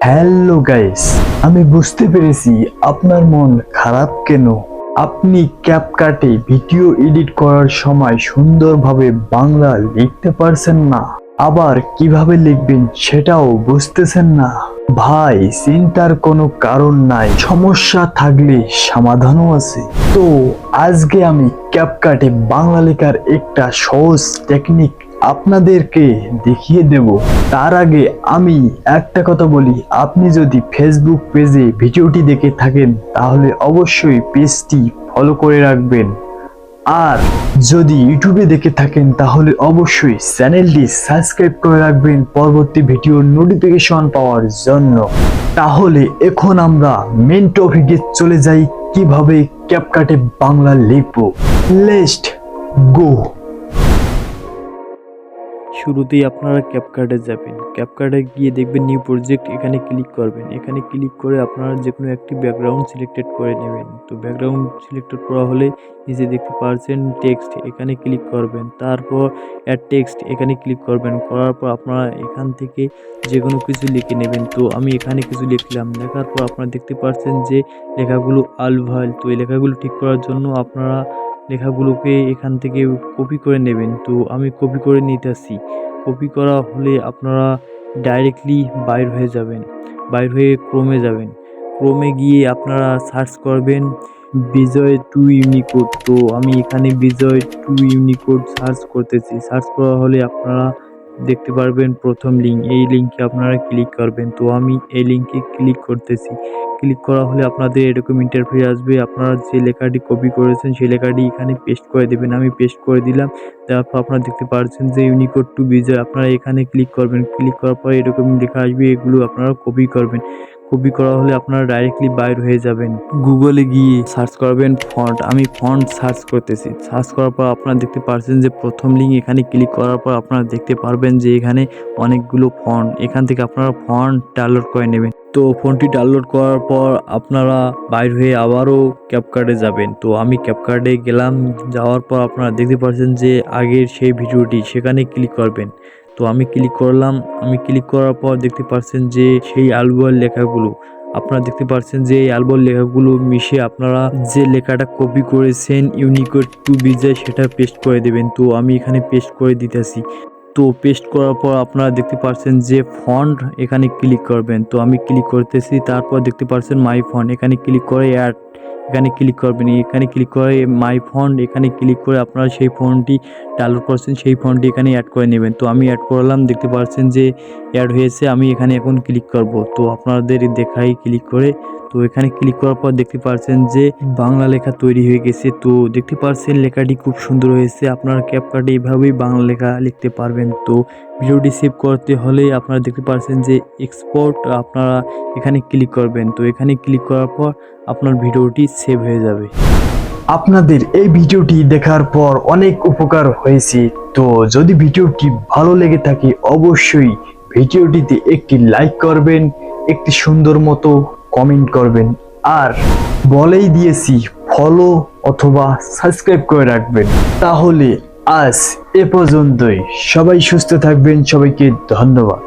Hello guys, আমি বুঝতে পেরেছি আপনার মন খারাপ কেন। আপনি ক্যাপকাটে ভিডিও এডিট করার সময় সুন্দরভাবে বাংলা লিখতে পারছেন না, আবার কিভাবে লিখবেন সেটাও বুঝতেছেন না। ভাই, চিন্তার কোনো কারণ নাই, সমস্যা থাকলে সমাধানও আছে। তো আজকে আমি ক্যাপকাটে বাংলা লেখার একটা সহজ টেকনিক আপনাদেরকে দেখিয়ে দেব। তার আগে আমি একটা কথা বলি, আপনি যদি ফেসবুক পেজে ভিডিওটি দেখে থাকেন তাহলে অবশ্যই পেজটি ফলো করে রাখবেন, আর যদি ইউটিউবে দেখে থাকেন তাহলে অবশ্যই চ্যানেলটি সাবস্ক্রাইব করে রাখবেন পরবর্তী ভিডিওর নোটিফিকেশন পাওয়ার জন্য। তাহলে এখন আমরা মেন টপিকে চলে যাই, কিভাবে ক্যাপকাটে বাংলা লিখবো। Let's go. শুরুতেই আপনারা ক্যাপকাটে যাবেন, ক্যাপকাটে গিয়ে দেখবেন নিউ প্রজেক্ট, এখানে ক্লিক করবেন। এখানে ক্লিক করে আপনারা যে কোনো একটি ব্যাকগ্রাউন্ড সিলেক্টেড করে নেবেন। তো ব্যাকগ্রাউন্ড সিলেক্টেড করা হলে নিচে দেখতে পাচ্ছেন টেক্সট, এখানে ক্লিক করবেন। তারপর অ্যাড টেক্সট, এখানে ক্লিক করবেন। করার পর আপনারা এখান থেকে যে কোনো কিছু লিখে নেবেন। তো আমি এখানে কিছু লিখলাম, লেখার পর আপনারা দেখতে পাচ্ছেন যে লেখাগুলো আলভাল। তো এই লেখাগুলো ঠিক করার জন্য আপনারা লেখাগুলোকে এখান থেকে কপি করে নেবেন। তো আমি কপি করে নিতেছি। কপি করা হলে আপনারা ডাইরেক্টলি বাইর হয়ে যাবেন, বাইর হয়ে ক্রোমে যাবেন। ক্রোমে গিয়ে আপনারা সার্চ করবেন বিজয় 2 ইউনিকোড। তো আমি এখানে বিজয় 2 ইউনিকোড সার্চ করতেছি। সার্চ করা হলে আপনারা দেখতে পারবেন প্রথম লিঙ্ক, এই লিঙ্কে আপনারা ক্লিক করবেন। তো আমি এই লিঙ্কে ক্লিক করতেছি। ক্লিক করা হলে আপনাদের এরকম ইন্টারফেস আসবে। আপনারা যে লেখাটি কপি করেছেন সেই লেখাটি এখানে পেস্ট করে দেবেন। আমি পেস্ট করে দিলাম। তারপর আপনারা দেখতে পাচ্ছেন যে ইউনিকোড টু বিজয়, আপনারা এখানে ক্লিক করবেন। ক্লিক করার পর এরকম লেখা আসবে, এগুলো আপনারা কপি করবেন। কপি করা হলে আপনারা ডাইরেক্টলি বাইর হয়ে যাবেন। গুগলে গিয়ে সার্চ করবেন ফন্ট। আমি ফন্ট সার্চ করতেছি। সার্চ করার পর আপনারা দেখতে পাচ্ছেন যে প্রথম লিঙ্ক, এখানে ক্লিক করার পর আপনারা দেখতে পারবেন যে এখানে অনেকগুলো ফন্ট, এখান থেকে আপনারা ফন্ট ডাউনলোড করে নেবেন। তো ফন্টটি ডাউনলোড করার পর আপনারা বাইর হয়ে আবারও ক্যাপকাটে যাবেন। তো আমি ক্যাপকাটে গেলাম, যাওয়ার পর আপনারা দেখতে পাচ্ছেন যে আগের সেই ভিডিওটি, সেখানে ক্লিক করবেন। তো আমি ক্লিক করলাম। আমি ক্লিক করার পর দেখতে পাচ্ছেন যে সেই অ্যালবামের লেখাগুলো, আপনারা দেখতে পাচ্ছেন যে এই অ্যালবামের লেখাগুলো মিশে আপনারা যে লেখাটা কপি করেছেন ইউনিকোড টু বিজয়, সেটা পেস্ট করে দেবেন। তো আমি এখানে পেস্ট করে দিতেছি। তো পেস্ট করার পর আপনারা দেখতে পাচ্ছেন যে ফন্ট, এখানে ক্লিক করবেন। তো আমি ক্লিক করতেছি। তারপর দেখতে পাচ্ছেন মাই ফন্ট, এখানে ক্লিক করে অ্যাড, এখানে ক্লিক করবেন। এখানে ক্লিক করে মাই ফন্ট, এখানে ক্লিক করে আপনারা সেই ফন্টটি ডাউনলোড করছেন সেই ফন্টটি এখানে অ্যাড করে নেবেন। তো আমি অ্যাড করলাম, দেখতে পাচ্ছেন যে অ্যাড হয়েছে। আমি এখানে এখন ক্লিক করব। তো আপনাদের দেখাই ক্লিক করে। তো এখানে ক্লিক করার পর দেখতে পাচ্ছেন যে বাংলা লেখা তৈরি হয়ে গেছে। তো দেখতে পাচ্ছেন লেখাটি খুব সুন্দর হয়েছে। আপনারা ক্যাপকাটে এইভাবেই বাংলা লেখা লিখতে পারবেন। তো ভিডিওটি সেভ করতে হলে আপনারা দেখতে পাচ্ছেন যে এক্সপোর্ট, আপনারা এখানে ক্লিক করবেন। তো এখানে ক্লিক করার পর আপনার ভিডিওটি সেভ হয়ে যাবে। আপনাদের এই ভিডিওটি দেখার পর অনেক উপকার হয়েছে। তো যদি ভিডিওটি ভালো লেগে থাকে অবশ্যই ভিডিওটিতে একটি লাইক করবেন, একটি সুন্দর মতো কমেন্ট করবেন, আর বলেই দিয়েছি ফলো অথবা সাবস্ক্রাইব করে রাখবেন। তাহলে আজ এ পর্যন্তই, সবাই সুস্থ থাকবেন, সবাইকে ধন্যবাদ।